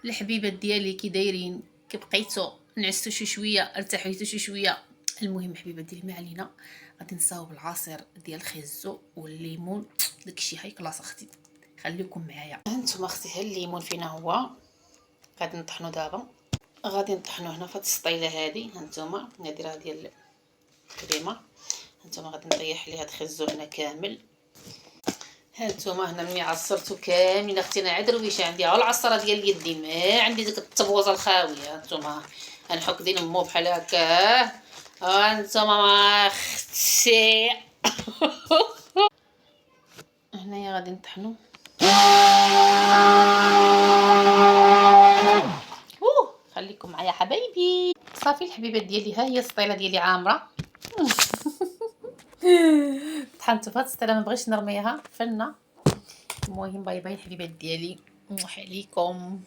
الحبيبات ديالي كي دايرين؟ كي بقيتو نعستو شي شويه، ارتحيتو شي شويه؟ المهم حبيبات ديالي ما علينا، غادي نصاوب بالعصير ديال الخيزو والليمون، داكشي هاي كلاص اختي. خليكم معايا. هانتوما اختي ها الليمون فينا هو، غادي نطحنو دابا. غادي نطحنو هنا فهاد السطيله هادي. هانتوما هادي راه ديال الكريمه. هانتوما غادي نطيح ليها هاد الخيزو هنا كامل. هانتوما هنا ملي عصرتو كامل اختي، انا عدرويشه عندي على العصره ديال يدي، ما عندي ديك الطبوزه الخاويه. هانتوما غنحك دين مو بحال هكا. هانتوما ما اختي هنايا غادي نطحنو. خليكم معايا حبايبي. صافي الحبيبات ديالي، ها هي السطيله ديالي عامره. طحنت فهاد السطيله، ما بغيتش نرميها فنه. المهم باي باي الحبيبات ديالي، موح عليكم.